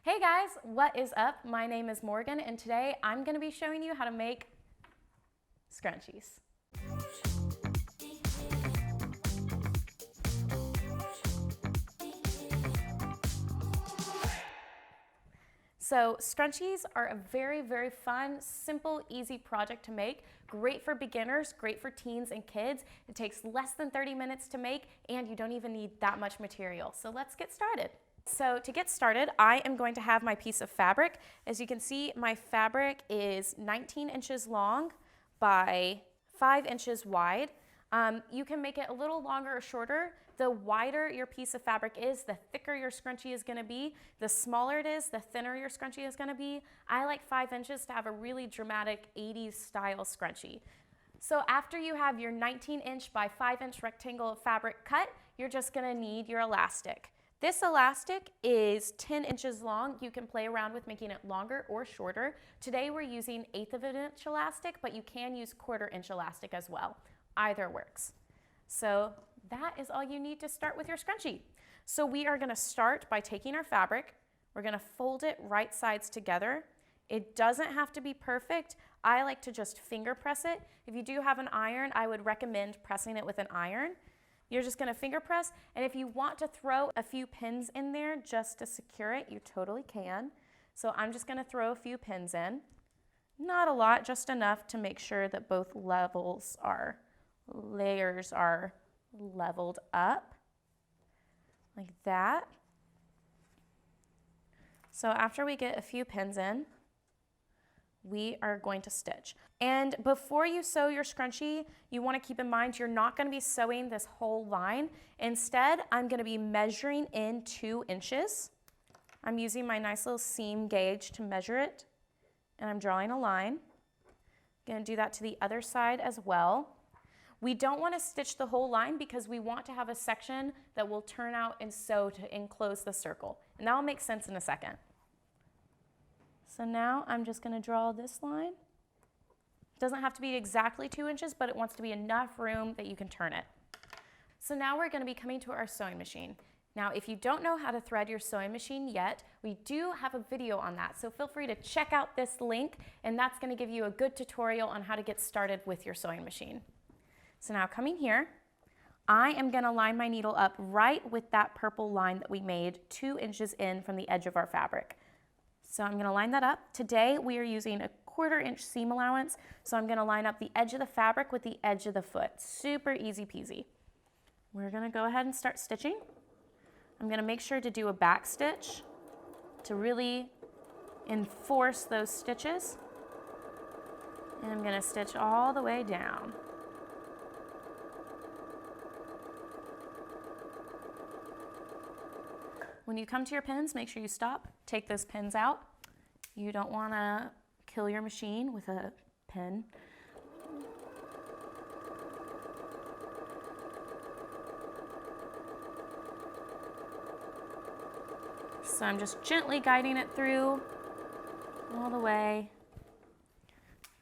Hey guys, what is up? My name is Morgan and today I'm going to be showing you how to make scrunchies. So scrunchies are a very fun, simple, easy project to make. Great for beginners, great for teens and kids. It takes less than 30 minutes to make and you don't even need that much material. So let's get started. So to get started, I am going to have my piece of fabric. As you can see, my fabric is 19 inches long by 5 inches wide. You can make it a little longer or shorter. The wider your piece of fabric is, the thicker your scrunchie is going to be. The smaller it is, the thinner your scrunchie is going to be. I like 5 inches to have a really dramatic 80s style scrunchie. So after you have your 19-inch by 5-inch rectangle of fabric cut, you're just going to need your elastic. This elastic is 10 inches long. You can play around with making it longer or shorter. Today we're using 1/8 of an inch elastic, but you can use 1/4 inch elastic as well. Either works. So that is all you need to start with your scrunchie. So we are gonna start by taking our fabric. We're gonna fold it right sides together. It doesn't have to be perfect. I like to just finger press it. If you do have an iron, I would recommend pressing it with an iron. You're just gonna finger press, and if you want to throw a few pins in there just to secure it, you totally can. So I'm just gonna throw a few pins in. Not a lot, just enough to make sure that both layers are leveled up, like that. So after we get a few pins in, we are going to stitch. And before you sew your scrunchie, you want to keep in mind you're not going to be sewing this whole line. Instead, I'm going to be measuring in 2 inches. I'm using my nice little seam gauge to measure it, and I'm drawing a line. I'm going to do that to the other side as well. We don't want to stitch the whole line because we want to have a section that will turn out and sew to enclose the circle. And that will make sense in a second. So now I'm just going to draw this line. It doesn't have to be exactly 2 inches, but it wants to be enough room that you can turn it. So now we're going to be coming to our sewing machine. Now, if you don't know how to thread your sewing machine yet, we do have a video on that. So feel free to check out this link, and that's going to give you a good tutorial on how to get started with your sewing machine. So now coming here, I am going to line my needle up right with that purple line that we made 2 inches in from the edge of our fabric. So I'm going to line that up. Today we are using a 1/4 inch seam allowance, so I'm going to line up the edge of the fabric with the edge of the foot. Super easy peasy. We're going to go ahead and start stitching. I'm going to make sure to do a back stitch to really enforce those stitches. And I'm going to stitch all the way down. When you come to your pins, make sure you stop, take those pins out. You don't want to kill your machine with a pin. So I'm just gently guiding it through all the way,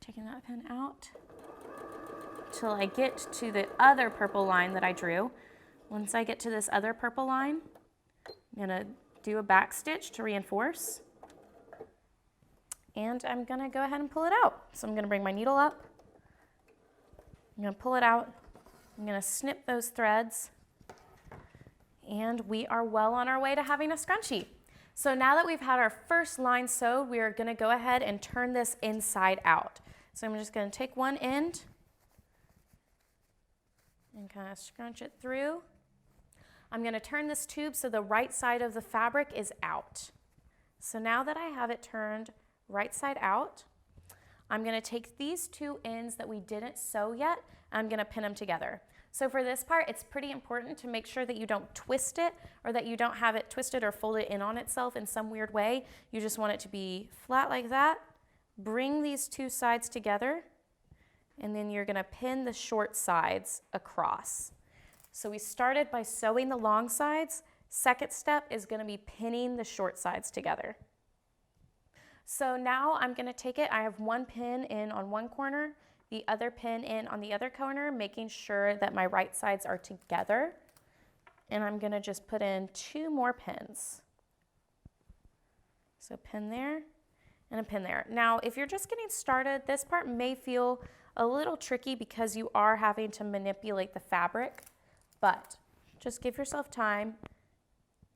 taking that pin out till I get to the other purple line that I drew. Once I get to this other purple line, I'm going to do a back stitch to reinforce, and I'm going to go ahead and pull it out. So I'm going to bring my needle up, I'm going to pull it out, I'm going to snip those threads, and we are well on our way to having a scrunchie. So now that we've had our first line sewed, we are going to go ahead and turn this inside out. So I'm just going to take one end and kind of scrunch it through. I'm going to turn this tube so the right side of the fabric is out. So now that I have it turned right side out, I'm going to take these 2 ends that we didn't sew yet, and I'm going to pin them together. So for this part, it's pretty important to make sure that you don't twist it or that you don't have it twisted or folded in on itself in some weird way. You just want it to be flat like that. Bring these 2 sides together, and then you're going to pin the short sides across. So we started by sewing the long sides. Second step is going to be pinning the short sides together. So now I'm going to take it, I have one pin in on one corner, the other pin in on the other corner, making sure that my right sides are together. And I'm going to just put in 2 more pins. So pin there and a pin there. Now, if you're just getting started, this part may feel a little tricky because you are having to manipulate the fabric, but just give yourself time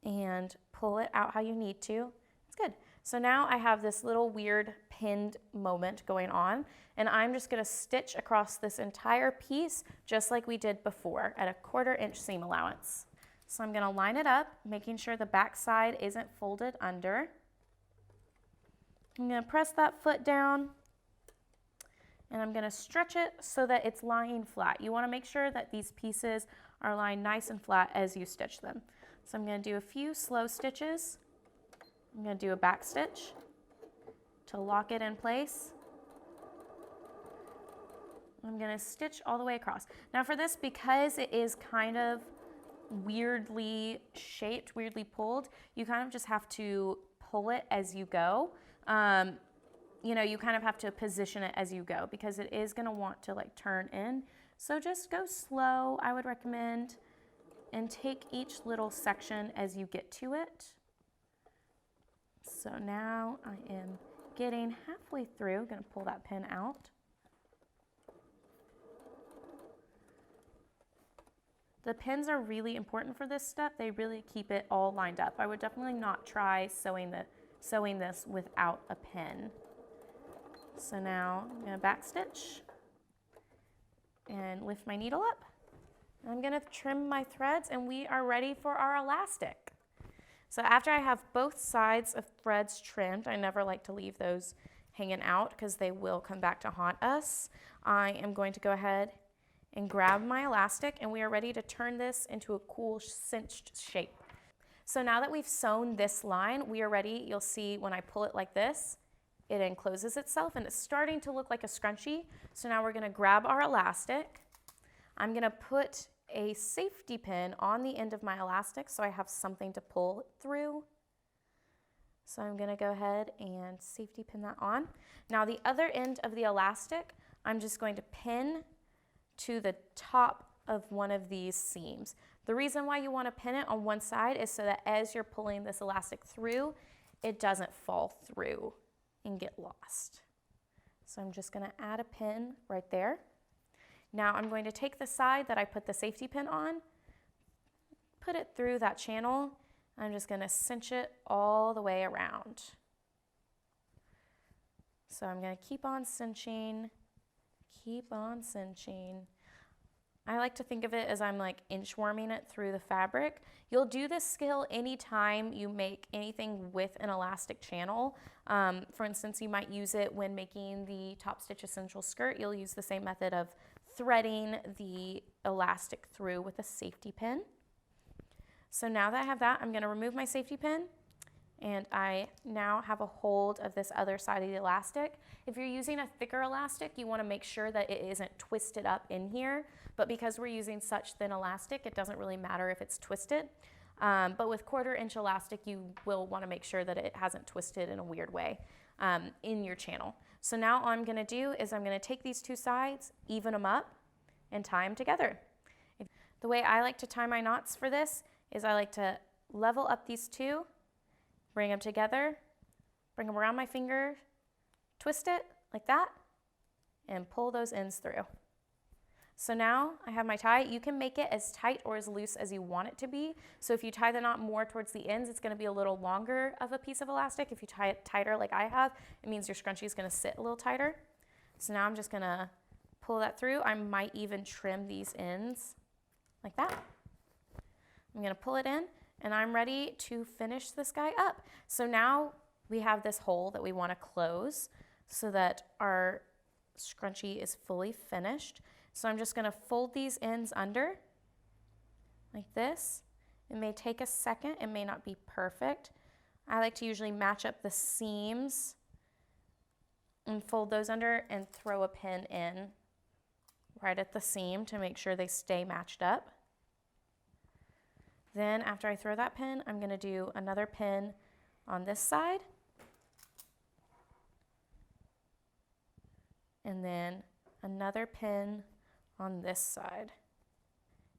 and pull it out how you need to. It's good. So now I have this little weird pinned moment going on, and I'm just gonna stitch across this entire piece just like we did before at a 1/4 inch seam allowance. So I'm gonna line it up, making sure the back side isn't folded under. I'm gonna press that foot down, and I'm gonna stretch it so that it's lying flat. You wanna make sure that these pieces are lying nice and flat as you stitch them. So I'm gonna do a few slow stitches. I'm gonna do a back stitch to lock it in place. I'm gonna stitch all the way across. Now for this, because it is kind of weirdly shaped, weirdly pulled, you kind of just have to pull it as you go. You know, you kind of have to position it as you go because it is gonna want to like turn in. So just go slow, I would recommend, and take each little section as you get to it. So now I am getting halfway through. I'm gonna pull that pin out. The pins are really important for this step. They really keep it all lined up. I would definitely not try sewing this without a pin. So now I'm gonna back stitch and lift my needle up. I'm gonna trim my threads and we are ready for our elastic. So after I have both sides of threads trimmed, I never like to leave those hanging out because they will come back to haunt us. I am going to go ahead and grab my elastic and we are ready to turn this into a cool cinched shape. So now that we've sewn this line, we are ready. You'll see when I pull it like this, it encloses itself and it's starting to look like a scrunchie. So now we're gonna grab our elastic. I'm gonna put a safety pin on the end of my elastic so I have something to pull through. So I'm gonna go ahead and safety pin that on. Now the other end of the elastic, I'm just going to pin to the top of one of these seams. The reason why you wanna pin it on one side is so that as you're pulling this elastic through, it doesn't fall through and get lost. So I'm just gonna add a pin right there. Now I'm going to take the side that I put the safety pin on, put it through that channel. I'm just gonna cinch it all the way around. So I'm gonna keep on cinching, keep on cinching. I like to think of it as I'm like inchworming it through the fabric. You'll do this skill anytime you make anything with an elastic channel. For instance, you might use it when making the Top Stitch Essential skirt. You'll use the same method of threading the elastic through with a safety pin. So now that I have that, I'm gonna remove my safety pin and I now have a hold of this other side of the elastic. If you're using a thicker elastic, you wanna make sure that it isn't twisted up in here, but because we're using such thin elastic, it doesn't really matter if it's twisted. But with 1/4 inch elastic, you will wanna make sure that it hasn't twisted in a weird way in your channel. So now all I'm gonna do is I'm gonna take these two sides, even them up, and tie them together. The way I like to tie my knots for this is I like to level up these two, bring them together, bring them around my finger, twist it like that, and pull those ends through. So now I have my tie. You can make it as tight or as loose as you want it to be. So if you tie the knot more towards the ends, it's gonna be a little longer of a piece of elastic. If you tie it tighter like I have, it means your scrunchie is gonna sit a little tighter. So now I'm just gonna pull that through. I might even trim these ends like that. I'm gonna pull it in and I'm ready to finish this guy up. So now we have this hole that we wanna close so that our scrunchie is fully finished. So I'm just gonna fold these ends under like this. It may take a second, it may not be perfect. I like to usually match up the seams and fold those under and throw a pin in right at the seam to make sure they stay matched up. Then after I throw that pin, I'm gonna do another pin on this side. And then another pin on this side.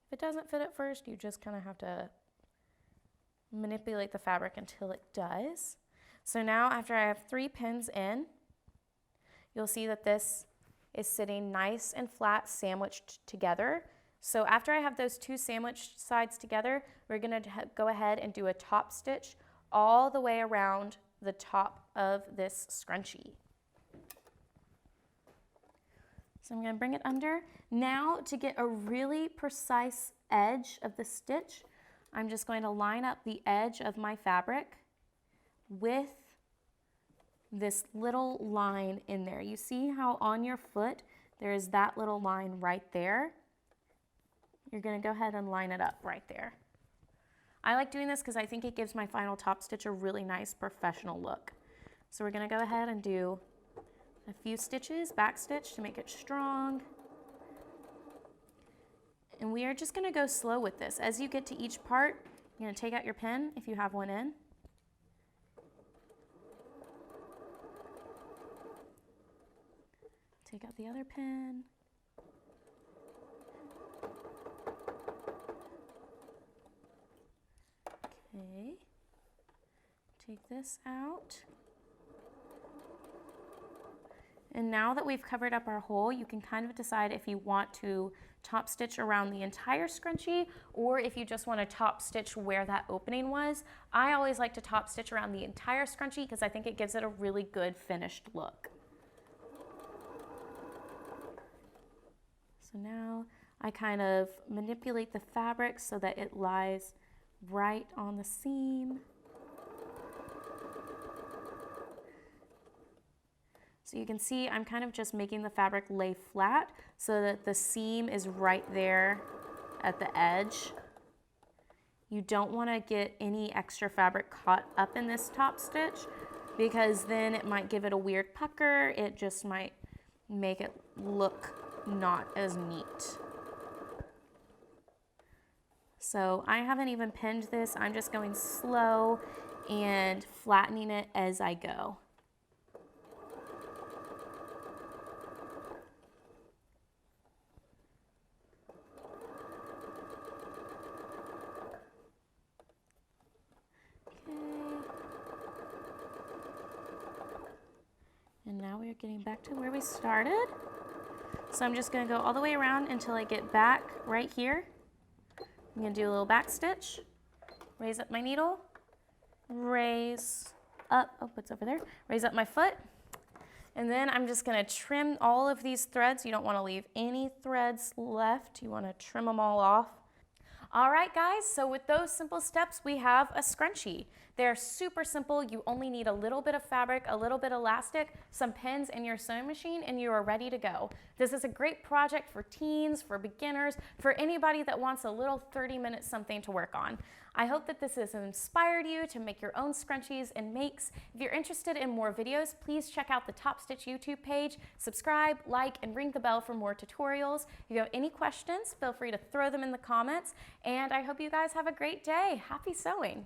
If it doesn't fit at first, you just kind of have to manipulate the fabric until it does. So now after I have 3 pins in, you'll see that this is sitting nice and flat sandwiched together. So after I have those 2 sandwiched sides together, we're going to go ahead and do a top stitch all the way around the top of this scrunchie. So I'm going to bring it under. Now to get a really precise edge of the stitch, I'm just going to line up the edge of my fabric with this little line in there. You see how on your foot there is that little line right there? You're going to go ahead and line it up right there. I like doing this because I think it gives my final top stitch a really nice professional look. So we're going to go ahead and do a few stitches, back stitch to make it strong. And we are just going to go slow with this. As you get to each part, you're going to take out your pin if you have one in. Take out the other pin. Okay. Take this out. And now that we've covered up our hole, you can kind of decide if you want to top stitch around the entire scrunchie or if you just want to top stitch where that opening was. I always like to top stitch around the entire scrunchie because I think it gives it a really good finished look. So now I kind of manipulate the fabric so that it lies right on the seam. So you can see I'm kind of just making the fabric lay flat so that the seam is right there at the edge. You don't want to get any extra fabric caught up in this top stitch because then it might give it a weird pucker. It just might make it look not as neat. So I haven't even pinned this. I'm just going slow and flattening it as I go. And now we're getting back to where we started. So I'm just going to go all the way around until I get back right here. I'm going to do a little back stitch, raise up my needle, raise up, oh, it's over there, raise up my foot. And then I'm just going to trim all of these threads. You don't want to leave any threads left. You want to trim them all off. All right, guys, so with those simple steps, we have a scrunchie. They're super simple. You only need a little bit of fabric, a little bit of elastic, some pins, and your sewing machine, and you are ready to go. This is a great project for teens, for beginners, for anybody that wants a little 30-minute something to work on. I hope that this has inspired you to make your own scrunchies and makes. If you're interested in more videos, please check out the Top Stitch YouTube page, subscribe, like, and ring the bell for more tutorials. If you have any questions, feel free to throw them in the comments, and I hope you guys have a great day. Happy sewing!